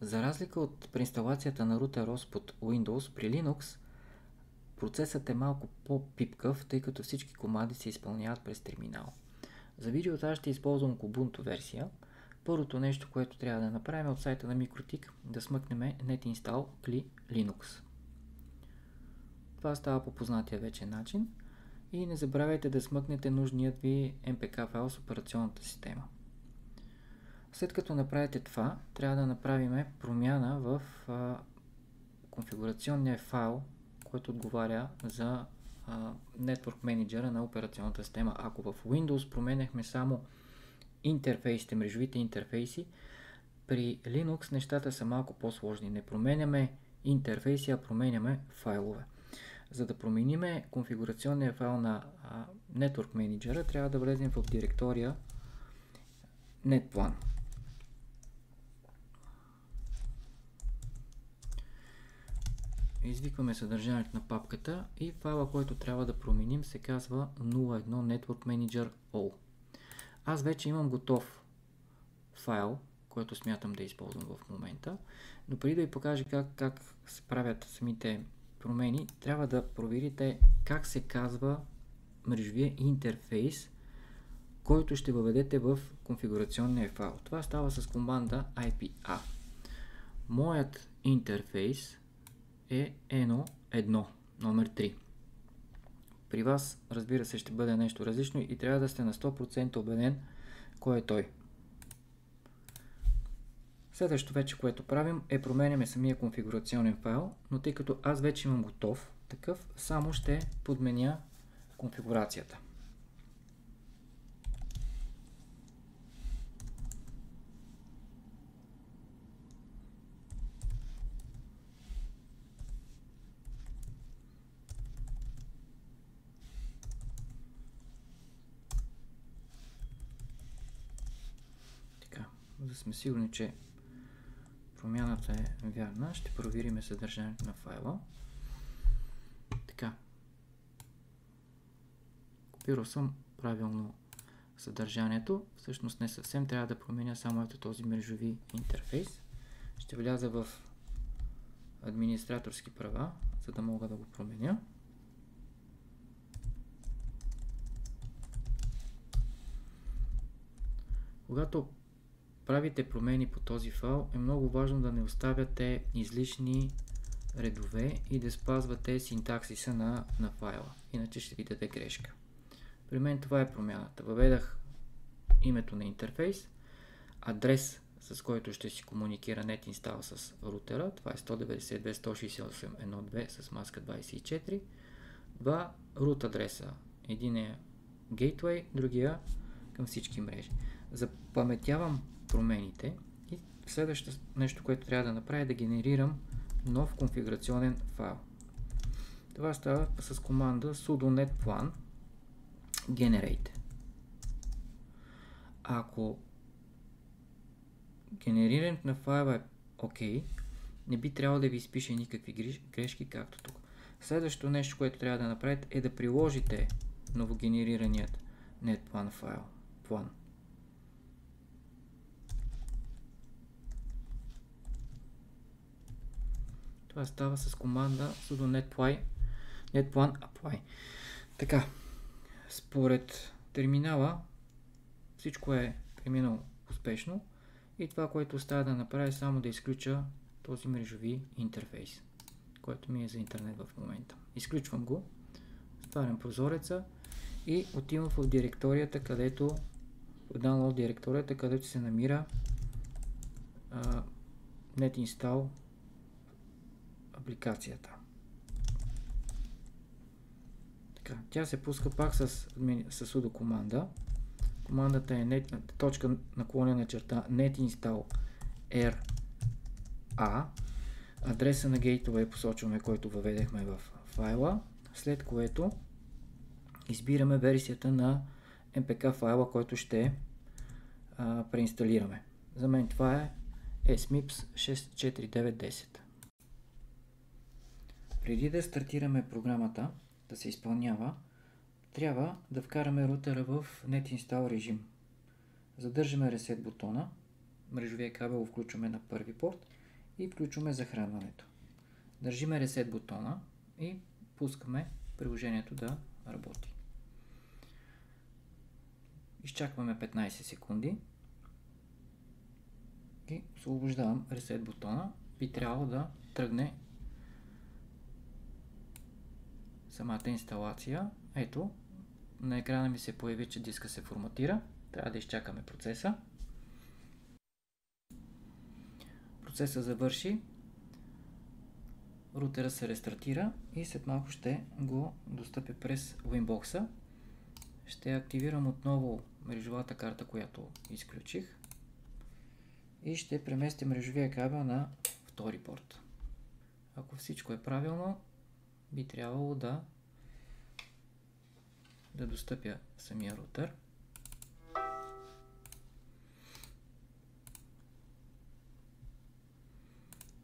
За разлика от преинсталацията на Root ROS под Windows, при Linux процесът е малко по-пипкав, тъй като всички команди се изпълняват през терминал. За видеото аз ще използвам Ubuntu версия. Първото нещо, което трябва да направим от сайта на Микротик, да смъкнем NetInstall CLI Linux. Това става по познатия вече начин. И не забравяйте да смъкнете нужният ви MPK файл с операционната система. След като направите това, трябва да направим промяна в конфигурационния файл, който отговаря за Network Manager на операционната система. Ако в Windows променяхме само интерфейсите, мрежовите интерфейси, при Linux нещата са малко по-сложни. Не променяме интерфейси, а променяме файлове. За да променим конфигурационния файл на Network Manager, трябва да влезем в директория NetPlan. Извикваме съдържанието на папката и файла, който трябва да променим, се казва 01 Network Manager All. Аз вече имам готов файл, който смятам да използвам в момента, но преди да ви покажа как се правят самите промени, трябва да проверите как се казва мрежовия интерфейс, който ще въведете в конфигурационния файл. Това става с команда IPA. Моят интерфейс е N1, номер 3. При вас, разбира се, ще бъде нещо различно и трябва да сте на 100% убеден кой е той. Следващото вече, което правим, е променяме самия конфигурационен файл, но тъй като аз вече имам готов такъв, само ще подменя конфигурацията. Така, за да сме сигурни, че промяната е вярна, ще проверим съдържанието на файла. Така. Копирал съм правилно съдържанието. Всъщност не съвсем, трябва да променя само ето този мрежови интерфейс. Ще вляза в администраторски права, за да мога да го променя. Когато правите промени по този файл, е много важно да не оставяте излишни редове и да спазвате синтаксиса на файла, иначе ще ви даде грешка. При мен това е промяната. Въведах името на интерфейс, адрес, с който ще си комуникира NetInstall с рутера, това е 192.168.1.2 с маска 24, два root адреса, един е Gateway, другия към всички мрежи. Запаметявам промените и следващото нещо, което трябва да направя, е да генерирам нов конфигурационен файл. Това става с команда sudo netplan generate. Ако генерирането на файла е OK, не би трябвало да ви изпише никакви грешки, както тук. Следващото нещо, което трябва да направите, е да приложите новогенерираният netplan файл. План. Това става с команда sudo netplan apply. Така, според терминала всичко е преминало успешно и това, което остава да направя, е само да изключа този мрежови интерфейс, който ми е за интернет в момента. Изключвам го, затварям прозореца и отивам в директорията, където download директорията, където се намира NetInstall апликацията. Така, тя се пуска пак с sudo команда. Командата е ./NetInstall RA. Адреса на Gateway посочваме, който въведехме в файла, след което избираме версията на MPK файла, който ще преинсталираме. За мен това е SMIPS 64910. Преди да стартираме програмата да се изпълнява, трябва да вкараме рутера в NetInstall режим. Задържаме Reset бутона, мрежовия кабел го включваме на първи порт и включваме захранването. Държиме Reset бутона и пускаме приложението да работи. Изчакваме 15 секунди и освобождавам Reset бутона. Би трябвало да тръгне самата инсталация. Ето, на екрана ми се появи, че диска се форматира. Трябва да изчакаме процеса. Процесът завърши. Рутера се рестартира и след малко ще го достъпя през Winbox-а. Ще активирам отново мрежовата карта, която изключих. И ще преместя мрежовия кабел на втори порт. Ако всичко е правилно, би трябвало да достъпя самия рутер.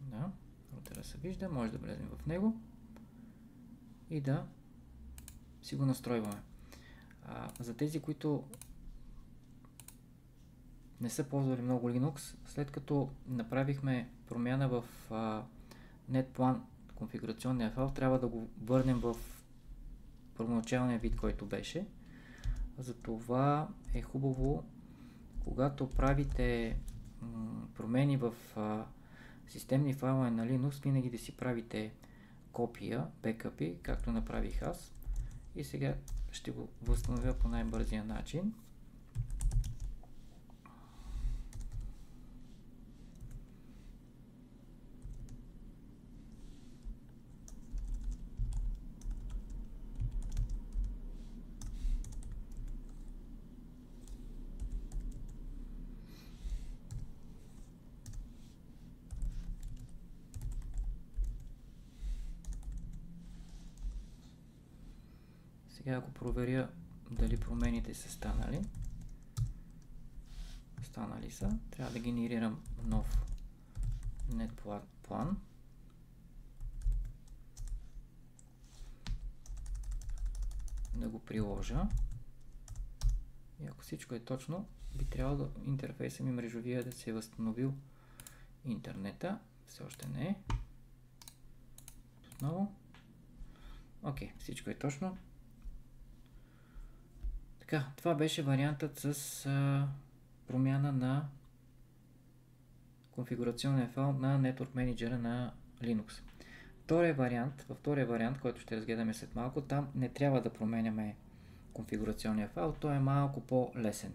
Да, рутера се вижда, може да влезем в него и да си го настройваме. За тези, които не са ползвали много Linux, след като направихме промяна в NetPlan конфигурационния файл, трябва да го върнем в първоначалния вид, който беше. Затова е хубаво, когато правите промени в системни файлове на Linux, винаги да си правите копия, бекъпи, както направих аз. И сега ще го възстановя по най-бързия начин. Сега ако проверя дали промените са станали. Станали са. Трябва да генерирам нов NetPlan. Да го приложа. И ако всичко е точно, би трябвало интерфейса ми мрежовия да се е възстановил интернета. Все още не е. Отново. Окей, всичко е точно. Така, това беше вариантът с промяна на конфигурационния файл на Network Manager на Linux. Във втория вариант, който ще разгледаме след малко, там не трябва да променяме конфигурационния файл, той е малко по-лесен.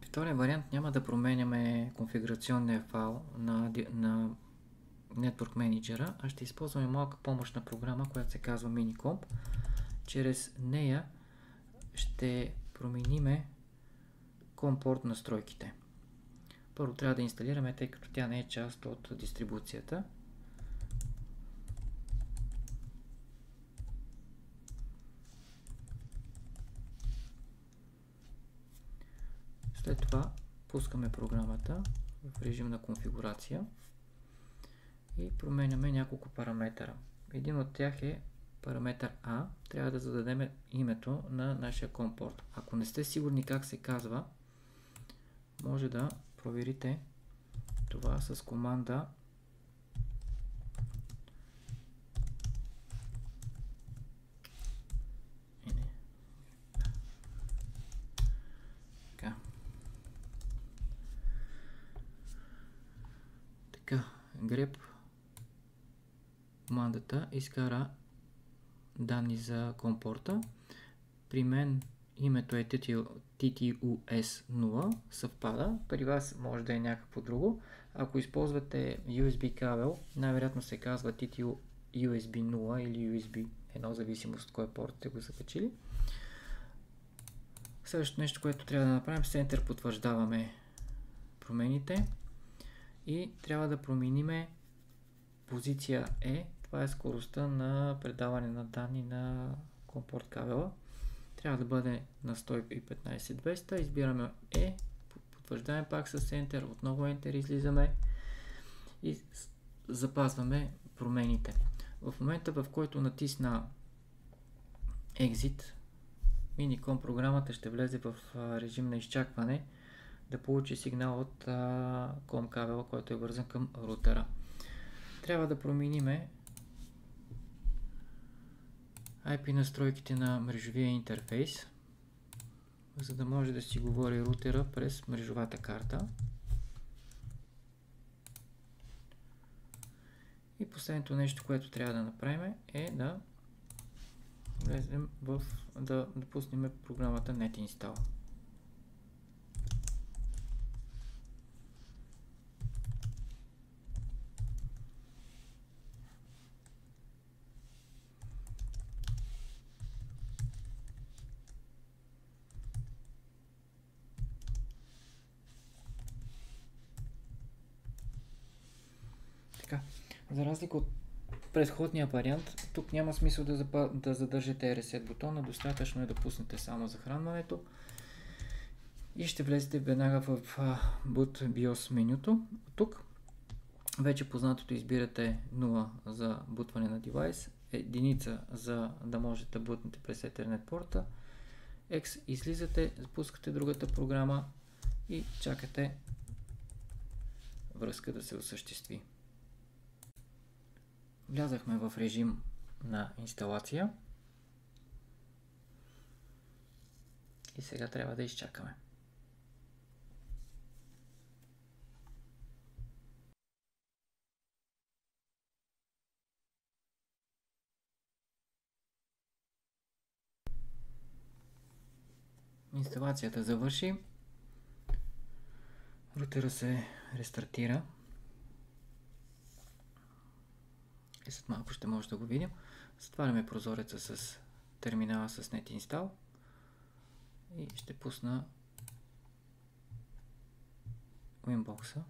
В втория вариант няма да променяме конфигурационния файл на Network Manager, а ще използваме малка помощна програма, която се казва Minicomp. Чрез нея ще промениме компорт настройките. Първо трябва да инсталираме, тъй като тя не е част от дистрибуцията. След това пускаме програмата в режим на конфигурация и променяме няколко параметъра. Един от тях е параметър А. Трябва да зададем името на нашия компорт. Ако не сте сигурни как се казва, може да проверите това с команда grep командата изкара данни за компорта. При мен името е TTUS0, съвпада. При вас може да е някакво друго. Ако използвате USB кабел, най-вероятно се казва TTU USB 0 или USB 1, зависимост от кой порт сте го закачили. Следващото нещо, което трябва да направим, с Enter потвърждаваме промените и трябва да промениме позиция E. Това е скоростта на предаване на данни на компорт кабела. Трябва да бъде на 115-200. Избираме E. Потвърждаваме пак с Enter. Отново Enter излизаме и запазваме промените. В момента, в който натисна Exit, Minicomp програмата ще влезе в режим на изчакване, да получи сигнал от COM кабела, който е вързан към рутера. Трябва да промениме IP настройките на мрежовия интерфейс, за да може да си говори рутера през мрежовата карта. И последното нещо, което трябва да направим, е да влезем да пуснем програмата NetInstall. Така, за разлика от предходния вариант, тук няма смисъл да задържате Reset бутона, достатъчно е да пуснете само захранването и ще влезете веднага в Boot BIOS менюто. Тук вече познатото избирате 0 за бутване на девайс, единица за да можете да бутнете през Ethernet порта, X излизате, запускате другата програма и чакате връзка да се осъществи. Влязахме в режим на инсталация и сега трябва да изчакаме. Инсталацията завърши, рутера се рестартира и след малко ще може да го видим. Затваряме прозореца с терминала с NetInstall и ще пусна Winbox-а.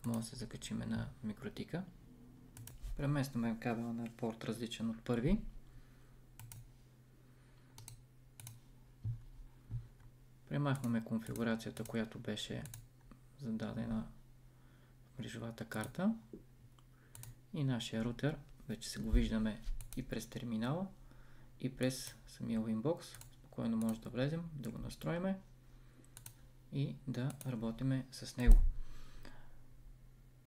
Може да се закачиме на микротика. Преместваме кабела на порт различен от първи. Премахваме конфигурацията, която беше зададена в мрежовата карта. И нашия рутер, вече се го виждаме и през терминала, и през самия Winbox. Спокойно може да влезем, да го настроиме и да работиме с него.